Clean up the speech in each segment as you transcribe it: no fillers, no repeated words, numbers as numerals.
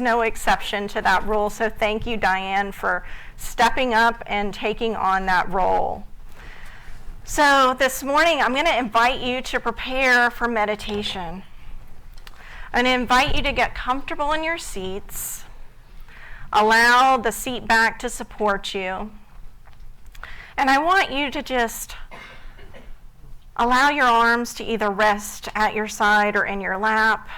is no exception to that rule. So thank you, Diane, for stepping up and taking on that role. So this morning, I'm going to invite you to prepare for meditation. I'm going to invite you to get comfortable in your seats. Allow the seat back to support you. And I want you to just allow your arms to either rest at your side or in your lap,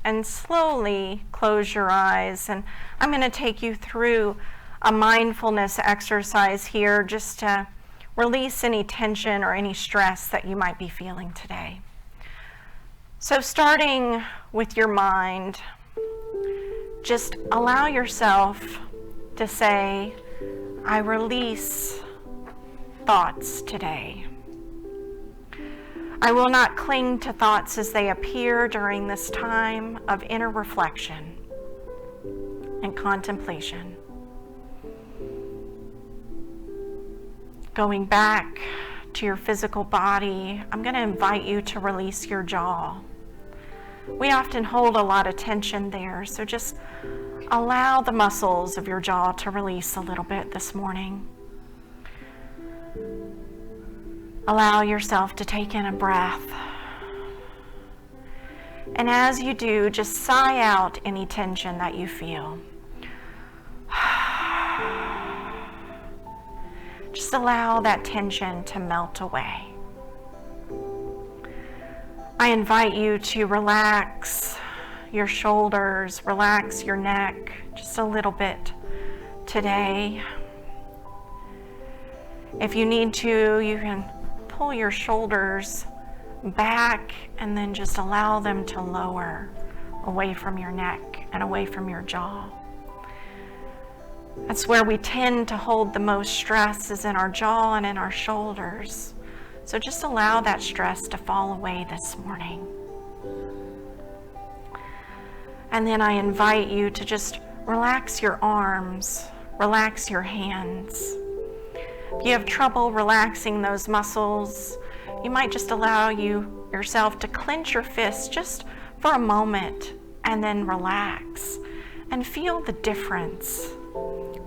and slowly close your eyes. And I'm going to take you through a mindfulness exercise here just to release any tension or any stress that you might be feeling today. So starting with your mind, just allow yourself to say, I release thoughts today. I will not cling to thoughts as they appear during this time of inner reflection and contemplation. Going back to your physical body, I'm going to invite you to release your jaw. We often hold a lot of tension there, so just allow the muscles of your jaw to release a little bit this morning. Allow yourself to take in a breath. And as you do, just sigh out any tension that you feel. Just allow that tension to melt away. I invite you to relax your shoulders, relax your neck just a little bit today. If you need to, you can pull your shoulders back and then just allow them to lower away from your neck and away from your jaw. That's where we tend to hold the most stress, is in our jaw and in our shoulders. So just allow that stress to fall away this morning. And then I invite you to just relax your arms, relax your hands. If you have trouble relaxing those muscles, you might just allow yourself to clench your fists just for a moment and then relax and feel the difference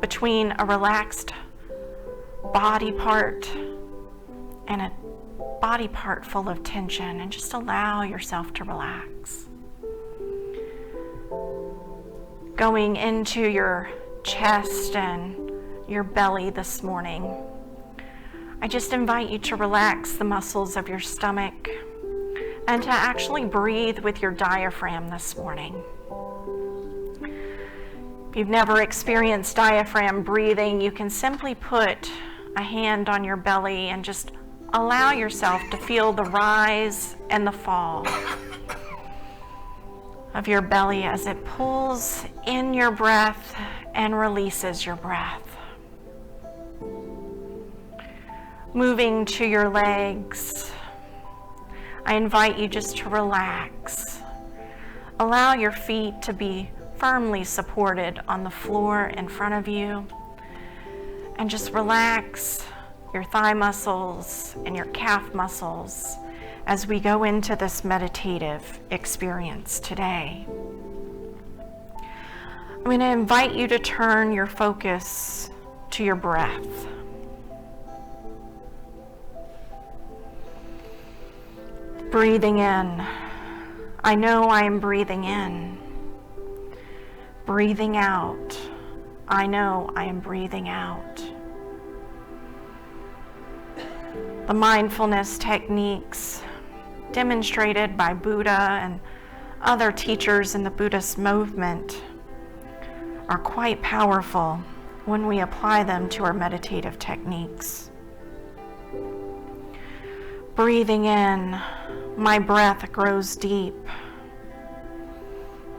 between a relaxed body part and a body part full of tension, and just allow yourself to relax. Going into your chest and your belly this morning, I just invite you to relax the muscles of your stomach and to actually breathe with your diaphragm this morning. If you've never experienced diaphragm breathing, you can simply put a hand on your belly and just allow yourself to feel the rise and the fall of your belly as it pulls in your breath and releases your breath. Moving to your legs, I invite you just to relax. Allow your feet to be firmly supported on the floor in front of you, and just relax your thigh muscles and your calf muscles as we go into this meditative experience today. I'm going to invite you to turn your focus to your breath. Breathing in. I know I am breathing in. Breathing out. I know I am breathing out. The mindfulness techniques demonstrated by Buddha and other teachers in the Buddhist movement are quite powerful when we apply them to our meditative techniques. Breathing in, my breath grows deep.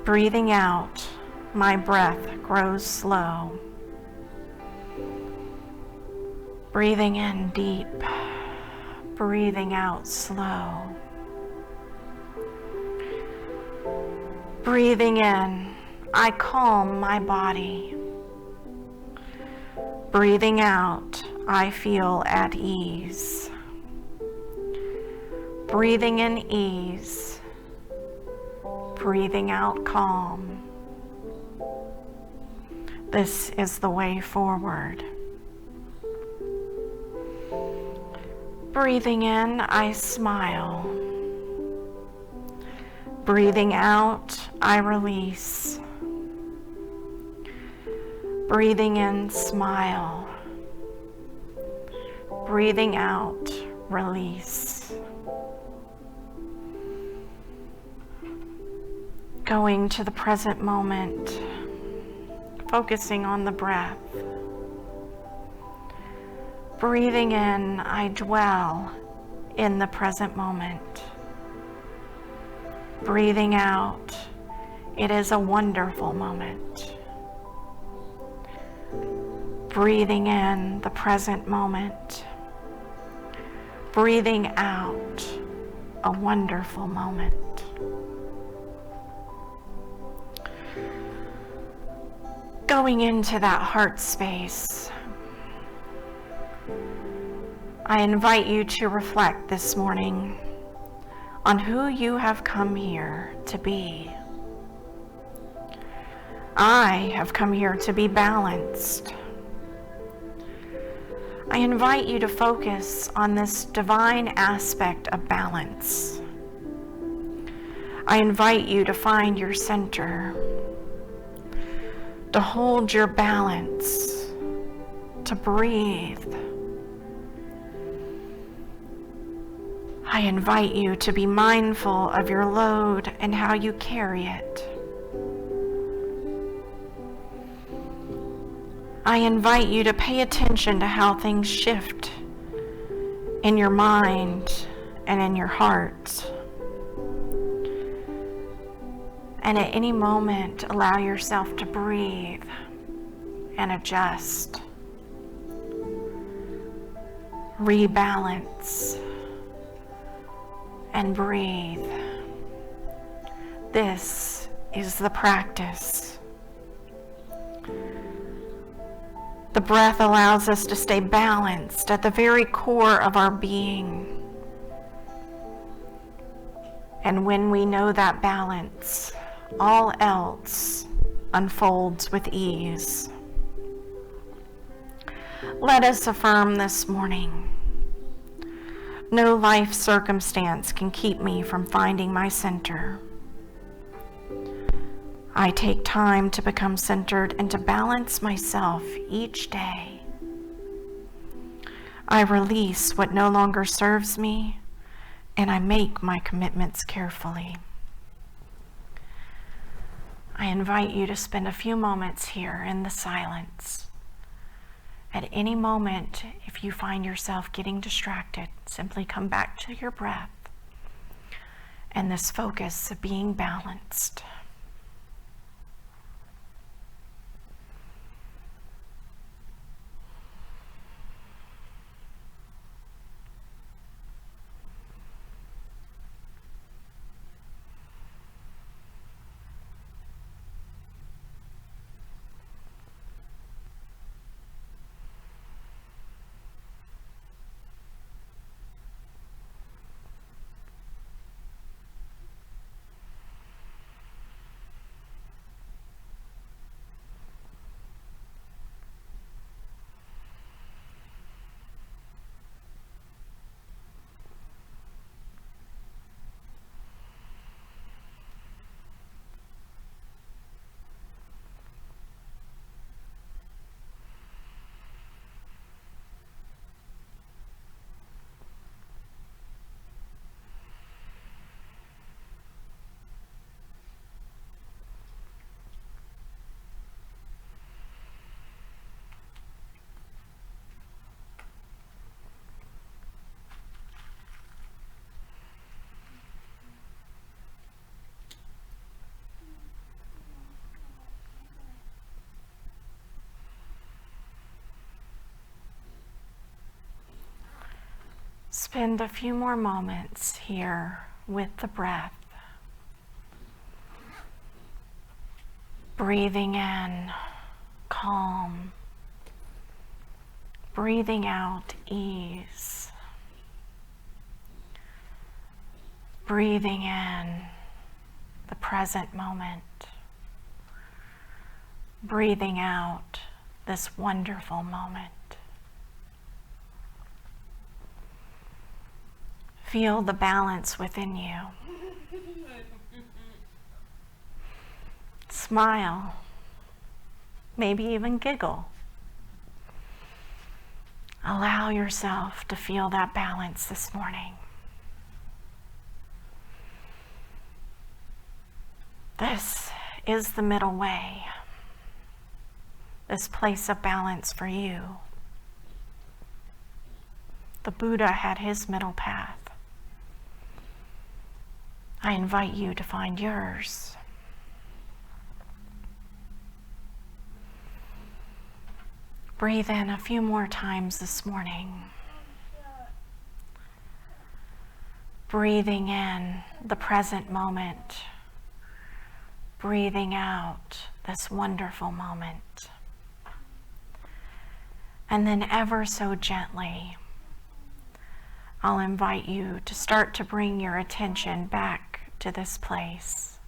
Breathing out, my breath grows slow. Breathing in deep, breathing out slow. Breathing in, I calm my body. Breathing out, I feel at ease. Breathing in ease, breathing out calm. This is the way forward. Breathing in, I smile. Breathing out, I release. Breathing in, smile. Breathing out, release. Going to the present moment, focusing on the breath. Breathing in, I dwell in the present moment. Breathing out, it is a wonderful moment. Breathing in the present moment. Breathing out, a wonderful moment. Going into that heart space, I invite you to reflect this morning on who you have come here to be. I have come here to be balanced. I invite you to focus on this divine aspect of balance. I invite you to find your center, to hold your balance, to breathe. I invite you to be mindful of your load and how you carry it. I invite you to pay attention to how things shift in your mind and in your heart. And at any moment, allow yourself to breathe and adjust, rebalance, and breathe. This is the practice. The breath allows us to stay balanced at the very core of our being. And when we know that balance, all else unfolds with ease. Let us affirm this morning: no life circumstance can keep me from finding my center. I take time to become centered and to balance myself each day. I release what no longer serves me, and I make my commitments carefully. I invite you to spend a few moments here in the silence. At any moment, if you find yourself getting distracted, simply come back to your breath and this focus of being balanced. Spend a few more moments here with the breath. Breathing in, calm. Breathing out, ease. Breathing in, the present moment. breathing out this wonderful moment. Feel the balance within you. Smile, maybe even giggle. Allow yourself to feel that balance this morning. This is the middle way, this place of balance for you. The Buddha had his middle path. I invite you to find yours. Breathe in a few more times this morning. Breathing in the present moment. Breathing out this wonderful moment. And then ever so gently, I'll invite you to start to bring your attention back to this place.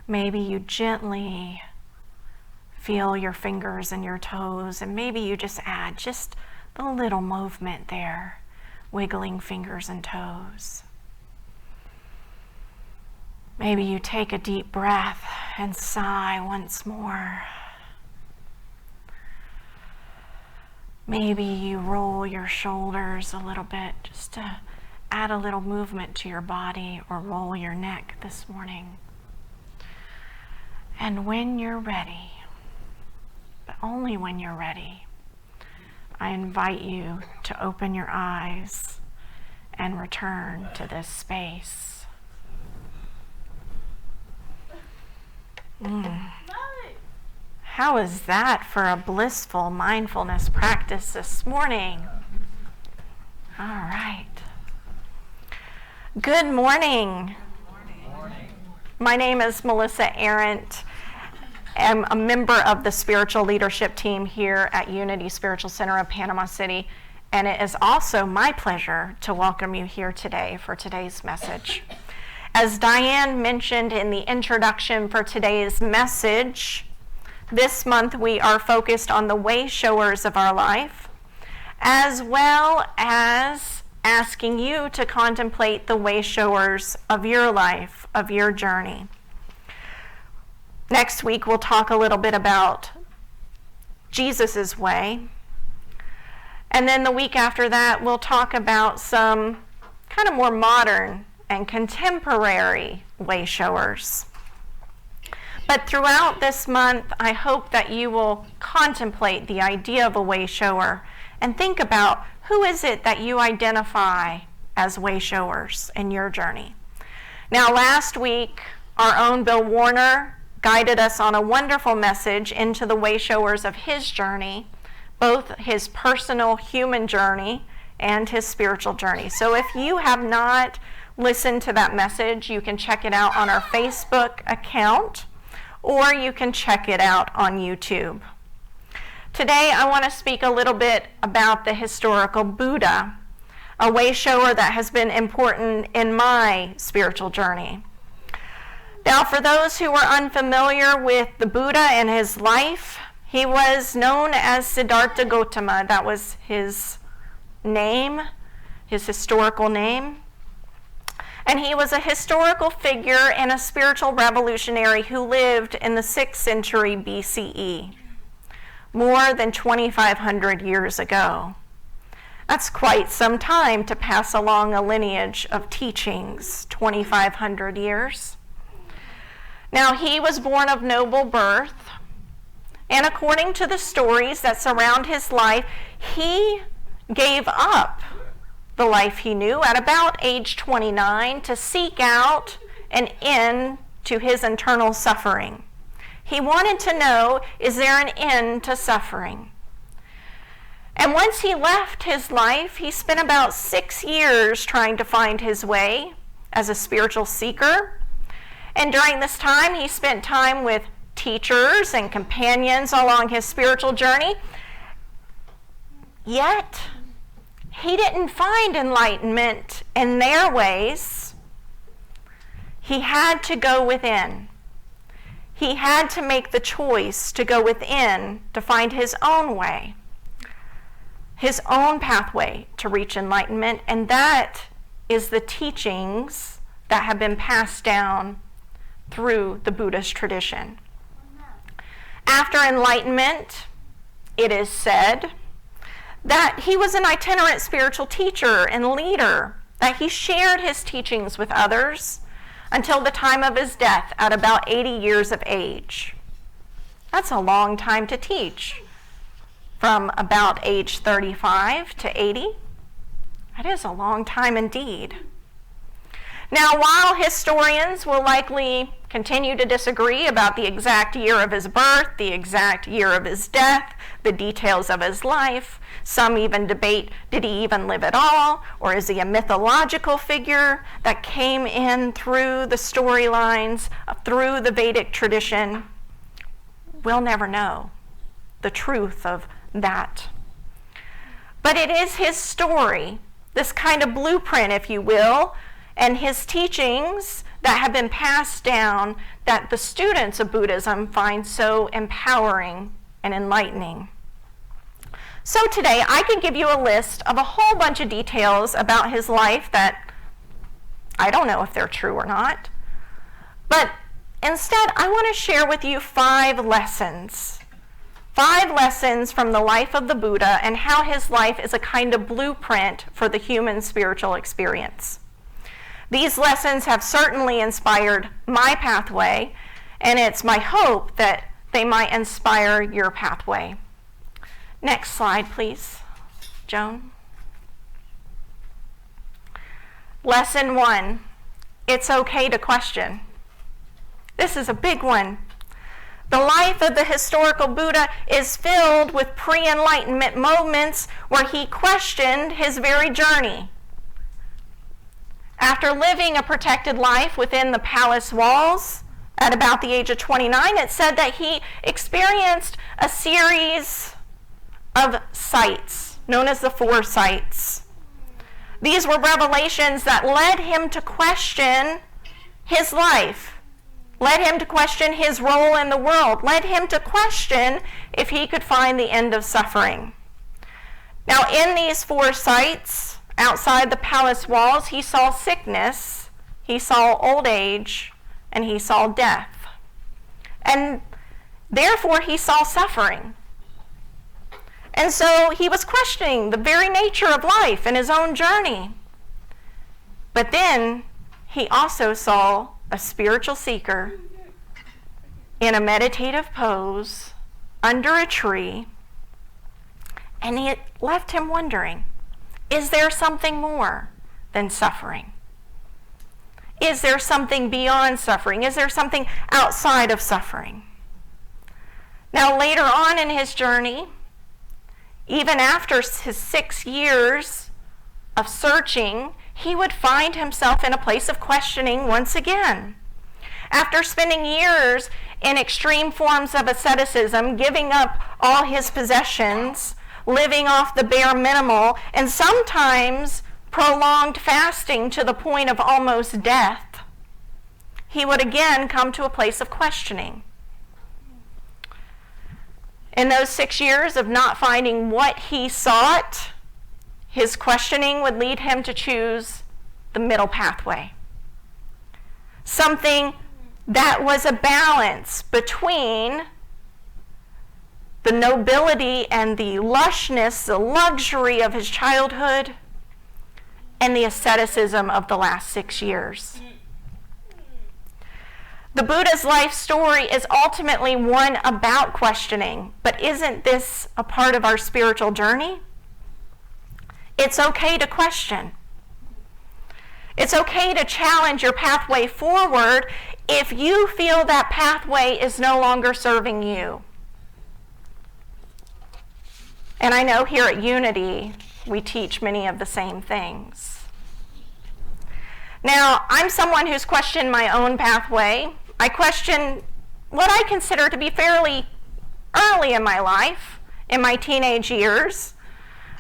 Maybe you gently feel your fingers and your toes, and maybe you just add just the little movement there, wiggling fingers and toes. Maybe you take a deep breath and sigh once more. Maybe you roll your shoulders a little bit just to add a little movement to your body, or roll your neck this morning. And when you're ready, but only when you're ready, I invite you to open your eyes and return to this space. How is that for a blissful mindfulness practice this morning? All right. Good morning. Good morning. My name is Melissa Arrant. I'm a member of the spiritual leadership team here at Unity Spiritual Center of Panama City, and it is also my pleasure to welcome you here today for today's message. As Diane mentioned in the introduction for today's message, this month we are focused on the Wayshowers of our life, as well as asking you to contemplate the Wayshowers of your life, of your journey. Next week we'll talk a little bit about Jesus' way. And then the week after that we'll talk about some kind of more modern and contemporary Wayshowers. But throughout this month, I hope that you will contemplate the idea of a Wayshower and think about who is it that you identify as Wayshowers in your journey. Now, last week, our own Bill Warner guided us on a wonderful message into the Wayshowers of his journey, both his personal human journey and his spiritual journey. So if you have not listened to that message, you can check it out on our Facebook account, or you can check it out on YouTube. Today, I want to speak a little bit about the historical Buddha, a Wayshower that has been important in my spiritual journey. Now, for those who are unfamiliar with the Buddha and his life, he was known as Siddhartha Gautama. That was his name, his historical name. And he was a historical figure and a spiritual revolutionary who lived in the 6th century BCE, more than 2,500 years ago. That's quite some time to pass along a lineage of teachings, 2,500 years. Now, he was born of noble birth, and according to the stories that surround his life, he gave up the life he knew at about age 29 to seek out an end to his internal suffering. He wanted to know, is there an end to suffering? And once he left his life, he spent about 6 years trying to find his way as a spiritual seeker. And during this time, he spent time with teachers and companions along his spiritual journey. Yet, he didn't find enlightenment in their ways. He had to go within. he had to make the choice to go within to find his own way, his own pathway to reach enlightenment, and that is the teachings that have been passed down through the Buddhist tradition. After enlightenment, it is said that he was an itinerant spiritual teacher and leader, that he shared his teachings with others until the time of his death at about 80 years of age. That's a long time to teach. From about age 35 to 80. That is a long time indeed. Now, while historians will likely continue to disagree about the exact year of his birth, the exact year of his death, the details of his life, some even debate, did he even live at all, or is he a mythological figure that came in through the storylines, through the Vedic tradition? We'll never know the truth of that. But it is his story, this kind of blueprint, if you will, and his teachings that have been passed down that the students of Buddhism find so empowering and enlightening. So today I can give you a list of a whole bunch of details about his life that I don't know if they're true or not, but instead I want to share with you 5 lessons. 5 lessons from the life of the Buddha and how his life is a kind of blueprint for the human spiritual experience. These lessons have certainly inspired my pathway, and it's my hope that they might inspire your pathway. Next slide, please, Joan. Lesson 1, it's okay to question. This is a big one. The life of the historical Buddha is filled with pre-enlightenment moments where he questioned his very journey. After living a protected life within the palace walls at about the age of 29, it said that he experienced a series of sights known as the 4 sights. These were revelations that led him to question his life, led him to question his role in the world, led him to question if he could find the end of suffering. Now, in these 4 sights, outside the palace walls, he saw sickness, he saw old age, and he saw death. And therefore, he saw suffering. And so he was questioning the very nature of life and his own journey. But then he also saw a spiritual seeker in a meditative pose under a tree, and it left him wondering, is there something more than suffering? Is there something beyond suffering? Is there something outside of suffering? Now, later on in his journey, even after his 6 years of searching, he would find himself in a place of questioning once again. After spending years in extreme forms of asceticism, giving up all his possessions, living off the bare minimal, and sometimes prolonged fasting to the point of almost death, he would again come to a place of questioning. In those 6 years of not finding what he sought, his questioning would lead him to choose the middle pathway. Something that was a balance between the nobility and the lushness, the luxury of his childhood, and the asceticism of the last 6 years. The Buddha's life story is ultimately one about questioning, but isn't this a part of our spiritual journey? It's okay to question. It's okay to challenge your pathway forward if you feel that pathway is no longer serving you. And I know here at Unity, we teach many of the same things. Now, I'm someone who's questioned my own pathway. I question what I consider to be fairly early in my life, in my teenage years.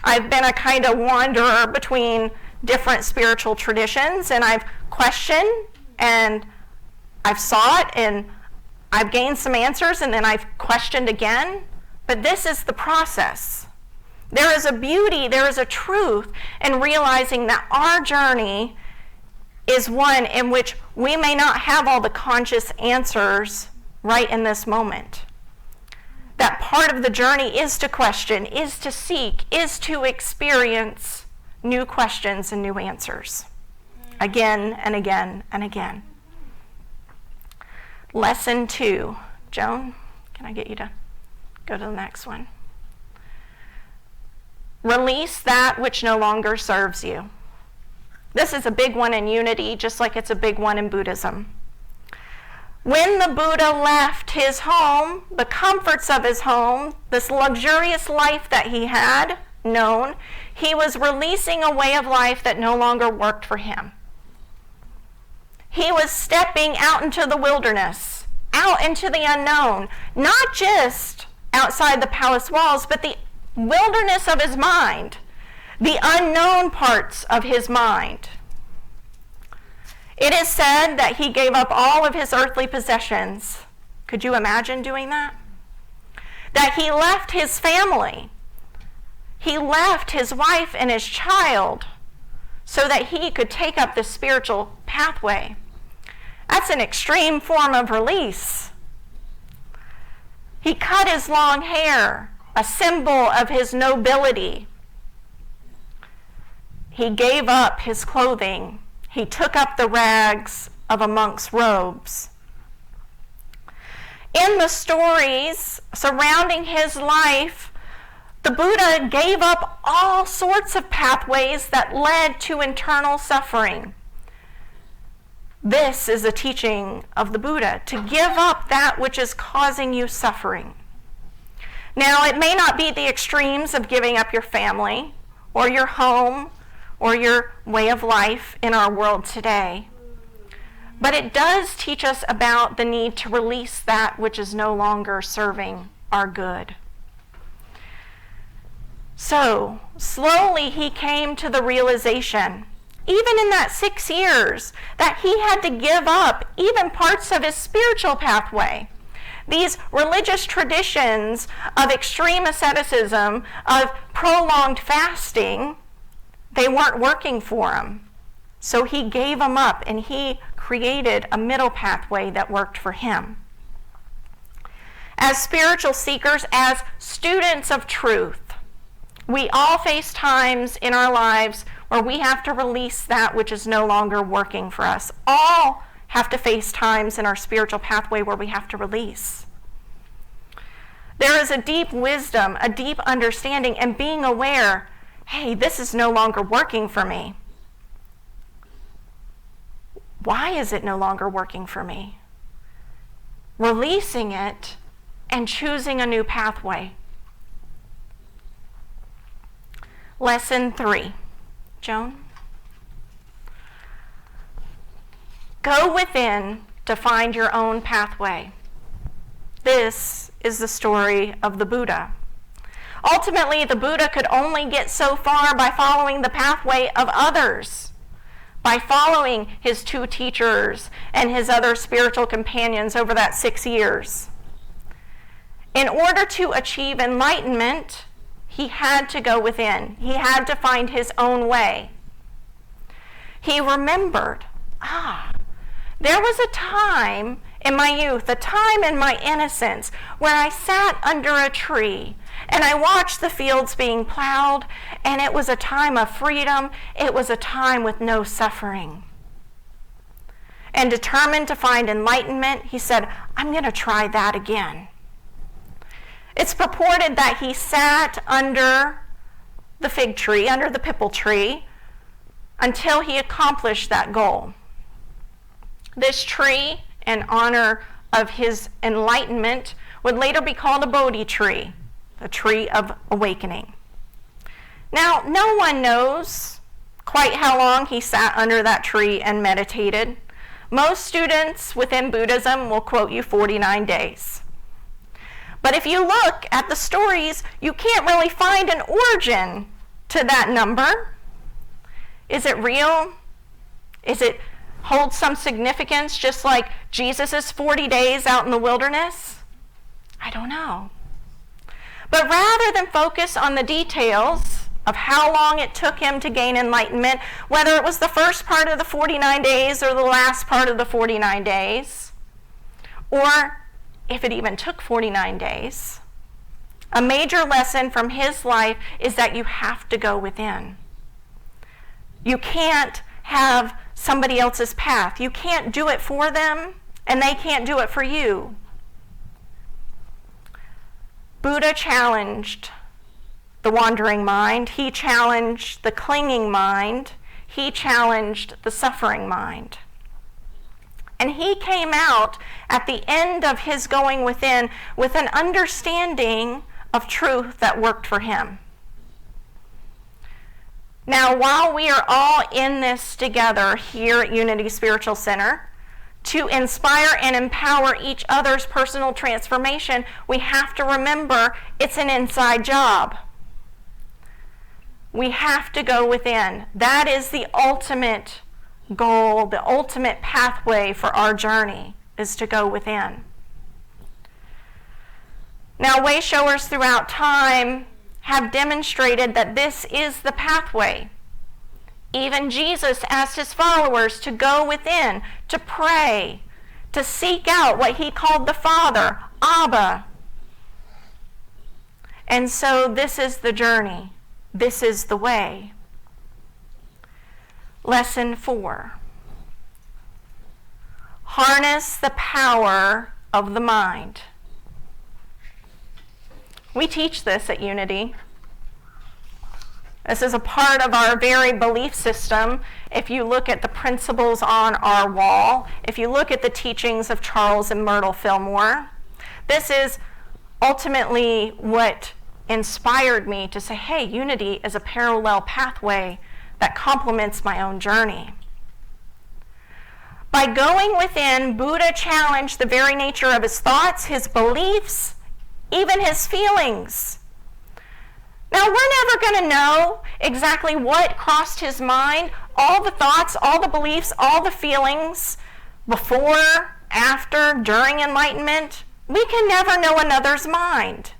I've been a kind of wanderer between different spiritual traditions, and I've questioned, and I've sought, and I've gained some answers and then I've questioned again, but this is the process. There is a beauty, there is a truth in realizing that our journey is one in which we may not have all the conscious answers right in this moment. That part of the journey is to question, is to seek, is to experience new questions and new answers. Again and again and again. Lesson 2. Joan, can I get you to go to the next one? Release that which no longer serves you. This is a big one in unity, just like it's a big one in Buddhism. When the Buddha left his home, the comforts of his home, this luxurious life that he had known, he was releasing a way of life that no longer worked for him. He was stepping out into the wilderness, out into the unknown, not just outside the palace walls, but the wilderness of his mind, the unknown parts of his mind. It is said that he gave up all of his earthly possessions. Could you imagine doing that? That he left his family. He left his wife and his child so that he could take up the spiritual pathway. That's an extreme form of release. He cut his long hair, a symbol of his nobility. He gave up his clothing. He took up the rags of a monk's robes. In the stories surrounding his life, the Buddha gave up all sorts of pathways that led to internal suffering. This is a teaching of the Buddha, to give up that which is causing you suffering. Now, it may not be the extremes of giving up your family or your home or your way of life in our world today, but it does teach us about the need to release that which is no longer serving our good. So, slowly he came to the realization, even in that 6 years, that he had to give up even parts of his spiritual pathway. These religious traditions of extreme asceticism, of prolonged fasting, they weren't working for him. So he gave them up and he created a middle pathway that worked for him. As spiritual seekers, as students of truth, we all face times in our lives where we have to release that which is no longer working for us. All have to face times in our spiritual pathway where we have to release. There is a deep wisdom, a deep understanding, and being aware, hey, this is no longer working for me. Why is it no longer working for me? Releasing it and choosing a new pathway. Lesson 3. Joan? Go within to find your own pathway. This is the story of the Buddha. Ultimately, the Buddha could only get so far by following the pathway of others, by following his 2 teachers and his other spiritual companions over that 6 years. In order to achieve enlightenment, he had to go within. He had to find his own way. He remembered, there was a time in my youth, a time in my innocence, where I sat under a tree and I watched the fields being plowed, and it was a time of freedom. It was a time with no suffering. And determined to find enlightenment, he said, I'm going to try that again. It's purported that he sat under the fig tree, under the pipal tree, until he accomplished that goal. This tree, in honor of his enlightenment, would later be called a Bodhi tree, the tree of awakening. Now, no one knows quite how long he sat under that tree and meditated. Most students within Buddhism will quote you 49 days. But if you look at the stories, you can't really find an origin to that number. Is it real? Is it hold some significance, just like Jesus' 40 days out in the wilderness? I don't know. But rather than focus on the details of how long it took him to gain enlightenment, whether it was the first part of the 49 days or the last part of the 49 days, or if it even took 49 days, a major lesson from his life is that you have to go within. You can't have somebody else's path. You can't do it for them, and they can't do it for you. Buddha challenged the wandering mind. He challenged the clinging mind. He challenged the suffering mind. And he came out at the end of his going within with an understanding of truth that worked for him. Now, while we are all in this together here at Unity Spiritual Center, to inspire and empower each other's personal transformation, we have to remember it's an inside job. We have to go within. That is the ultimate goal, the ultimate pathway for our journey, is to go within. Now, Wayshowers throughout time have demonstrated that this is the pathway. Even Jesus asked his followers to go within, to pray, to seek out what he called the Father, Abba. And so this is the journey. This is the way. Lesson 4. Harness the power of the mind. We teach this at Unity. This is a part of our very belief system. If you look at the principles on our wall, if you look at the teachings of Charles and Myrtle Fillmore, this is ultimately what inspired me to say, hey, Unity is a parallel pathway that complements my own journey. By going within, Buddha challenged the very nature of his thoughts, his beliefs, even his feelings. Now, we're never going to know exactly what crossed his mind, all the thoughts, all the beliefs, all the feelings, before, after, during enlightenment. We can never know another's mind.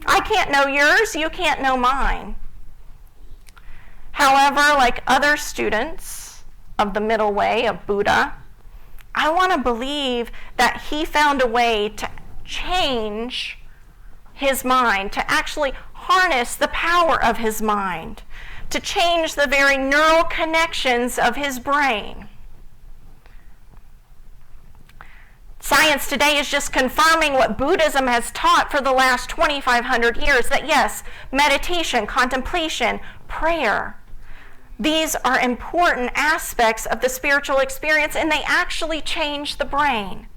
I can't know yours, you can't know mine. However, like other students of the middle way of Buddha, I want to believe that he found a way to change his mind, to actually harness the power of his mind, to change the very neural connections of his brain. Science today is just confirming what Buddhism has taught for the last 2,500 years, that yes, meditation, contemplation, prayer, these are important aspects of the spiritual experience, and they actually change the brain.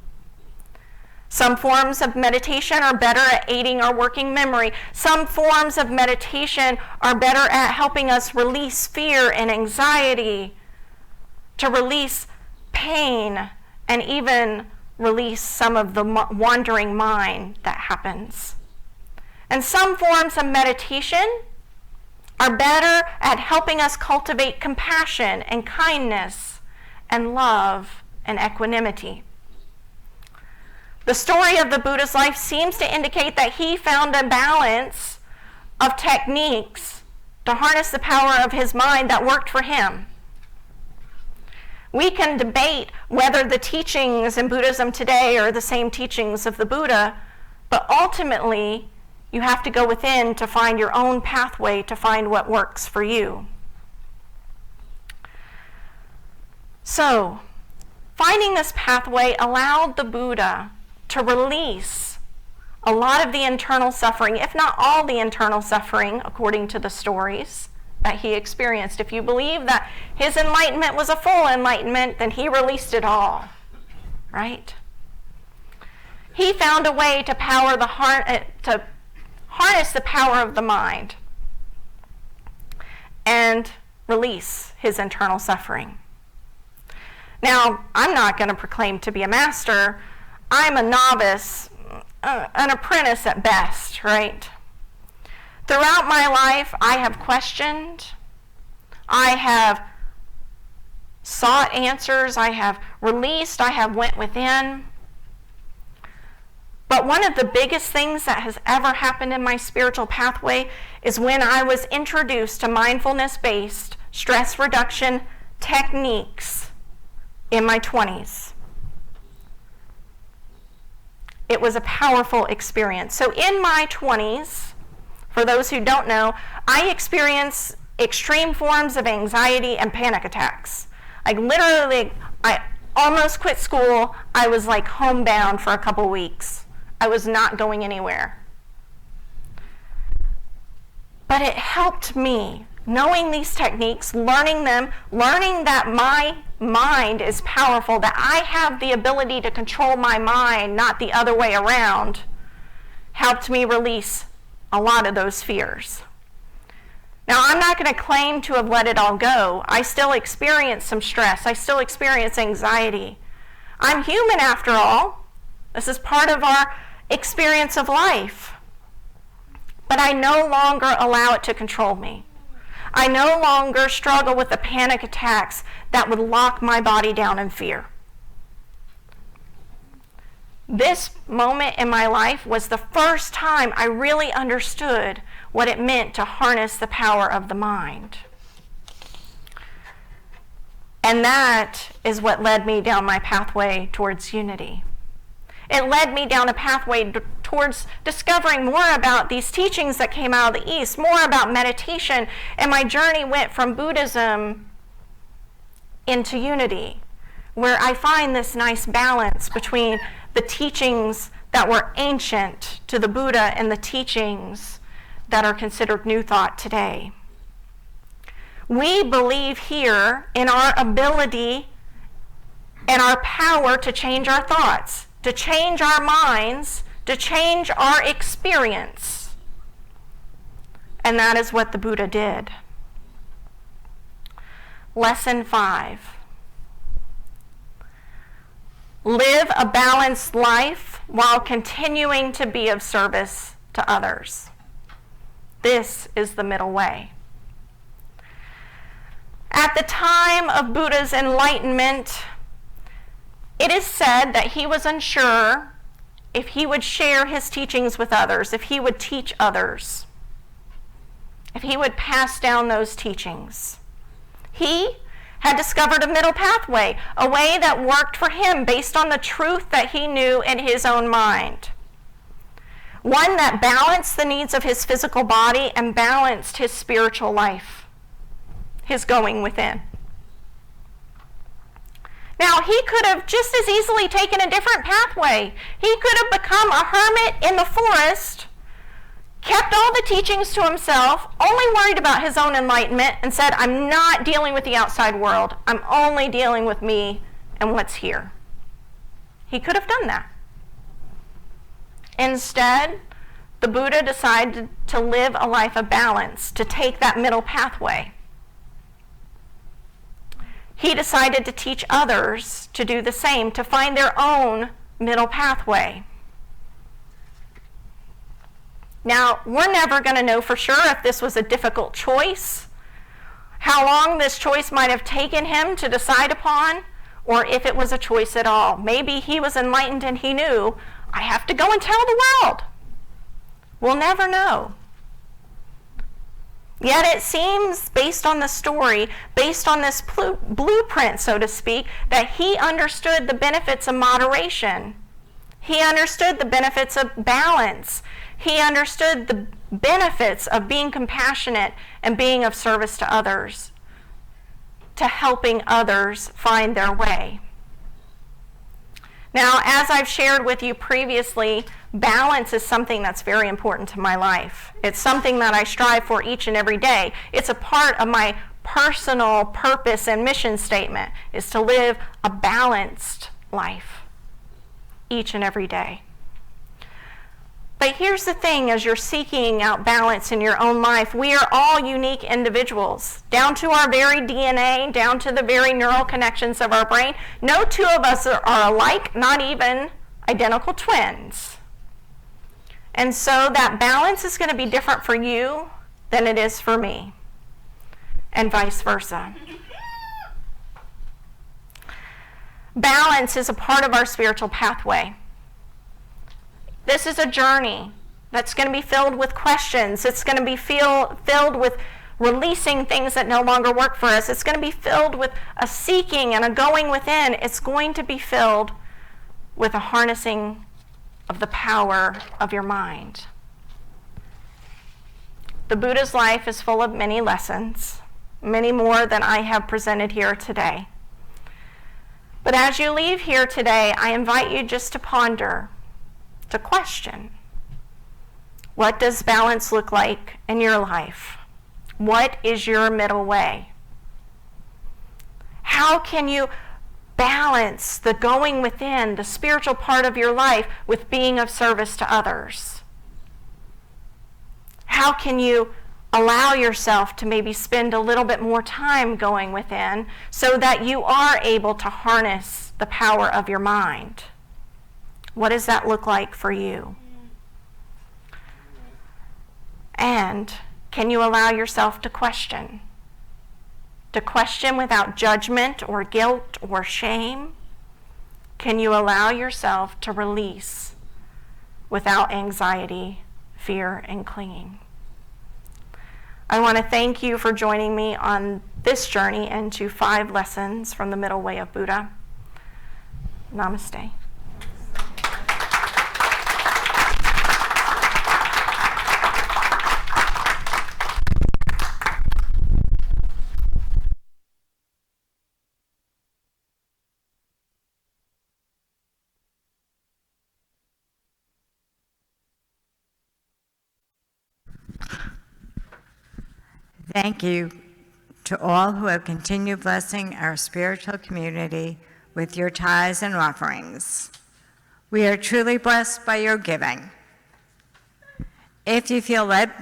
Some forms of meditation are better at aiding our working memory. Some forms of meditation are better at helping us release fear and anxiety, to release pain, and even release some of the wandering mind that happens. And some forms of meditation are better at helping us cultivate compassion and kindness and love and equanimity. The story of the Buddha's life seems to indicate that he found a balance of techniques to harness the power of his mind that worked for him. We can debate whether the teachings in Buddhism today are the same teachings of the Buddha, but ultimately, you have to go within to find your own pathway, to find what works for you. So, finding this pathway allowed the Buddha to release a lot of the internal suffering, if not all the internal suffering, according to the stories that he experienced. If you believe that his enlightenment was a full enlightenment, then he released it all, right? He found a way to harness the power of the mind and release his internal suffering. Now, I'm not going to proclaim to be a master. I'm a novice, an apprentice at best, right? Throughout my life, I have questioned. I have sought answers, I have released, I have went within. But one of the biggest things that has ever happened in my spiritual pathway is when I was introduced to mindfulness-based stress reduction techniques in my 20s. It was a powerful experience. So in my 20s, for those who don't know, I experienced extreme forms of anxiety and panic attacks. Like literally, I almost quit school. I was like homebound for a couple weeks. I was not going anywhere. But it helped me, knowing these techniques, learning them, learning that my mind is powerful, that I have the ability to control my mind, not the other way around, helped me release a lot of those fears. Now, I'm not going to claim to have let it all go. I still experience some stress. I still experience anxiety. I'm human after all. This is part of our experience of life. But I no longer allow it to control me. I no longer struggle with the panic attacks that would lock my body down in fear. This moment in my life was the first time I really understood what it meant to harness the power of the mind. And that is what led me down my pathway towards unity. It led me down a pathway towards discovering more about these teachings that came out of the East, more about meditation, and my journey went from Buddhism into unity, where I find this nice balance between the teachings that were ancient to the Buddha and the teachings that are considered new thought today. We believe here in our ability and our power to change our thoughts, to change our minds, to change our experience. And that is what the Buddha did. Lesson 5. Live a balanced life while continuing to be of service to others. This is the middle way. At the time of Buddha's enlightenment, it is said that he was unsure if he would share his teachings with others, if he would teach others, if he would pass down those teachings. He had discovered a middle pathway, a way that worked for him based on the truth that he knew in his own mind. One that balanced the needs of his physical body and balanced his spiritual life, his going within. Now, he could have just as easily taken a different pathway. He could have become a hermit in the forest, kept all the teachings to himself, only worried about his own enlightenment, and said, I'm not dealing with the outside world. I'm only dealing with me and what's here. He could have done that. Instead, the Buddha decided to live a life of balance, to take that middle pathway. He decided to teach others to do the same, to find their own middle pathway. Now, we're never going to know for sure if this was a difficult choice, how long this choice might have taken him to decide upon, or if it was a choice at all. Maybe he was enlightened and he knew, I have to go and tell the world. We'll never know. Yet it seems, based on the story, based on this blueprint, so to speak, that he understood the benefits of moderation. He understood the benefits of balance. He understood the benefits of being compassionate and being of service to others, to helping others find their way. Now, as I've shared with you previously, balance is something that's very important to my life. It's something that I strive for each and every day. It's a part of my personal purpose and mission statement, is to live a balanced life each and every day. But here's the thing, as you're seeking out balance in your own life, we are all unique individuals, down to our very DNA, down to the very neural connections of our brain. No two of us are alike, not even identical twins. And so that balance is going to be different for you than it is for me, and vice versa. Balance is a part of our spiritual pathway. This is a journey that's going to be filled with questions. It's going to be filled with releasing things that no longer work for us. It's going to be filled with a seeking and a going within. It's going to be filled with a harnessing of the power of your mind. The Buddha's life is full of many lessons, many more than I have presented here today. But as you leave here today, I invite you just to ponder, to question. What does balance look like in your life? What is your middle way? How can you balance the going within, the spiritual part of your life, with being of service to others? How can you allow yourself to maybe spend a little bit more time going within so that you are able to harness the power of your mind? What does that look like for you? And can you allow yourself to question? To question without judgment or guilt or shame? Can you allow yourself to release without anxiety, fear, and clinging? I want to thank you for joining me on this journey into 5 lessons from the Middle Way of Buddha. Namaste. Thank you to all who have continued blessing our spiritual community with your tithes and offerings. We are truly blessed by your giving. If you feel led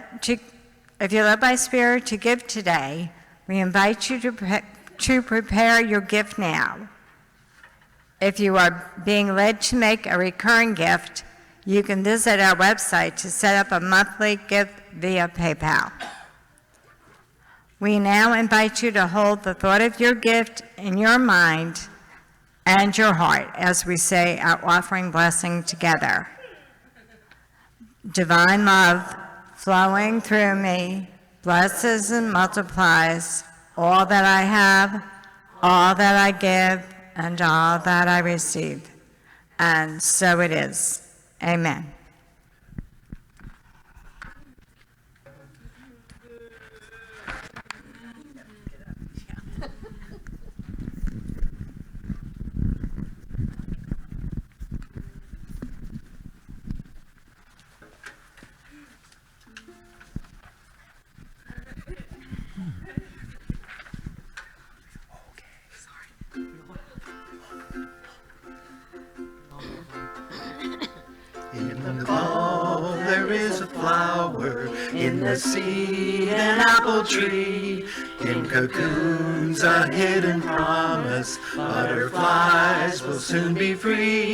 by Spirit to give today, we invite you to prepare your gift now. If you are being led to make a recurring gift, you can visit our website to set up a monthly gift via PayPal. We now invite you to hold the thought of your gift in your mind and your heart as we say our offering blessing together. Divine love flowing through me blesses and multiplies all that I have, all that I give, and all that I receive. And so it is. Amen. In the fall there is a flower, in the seed an apple tree, in cocoons a hidden promise, butterflies will soon be free.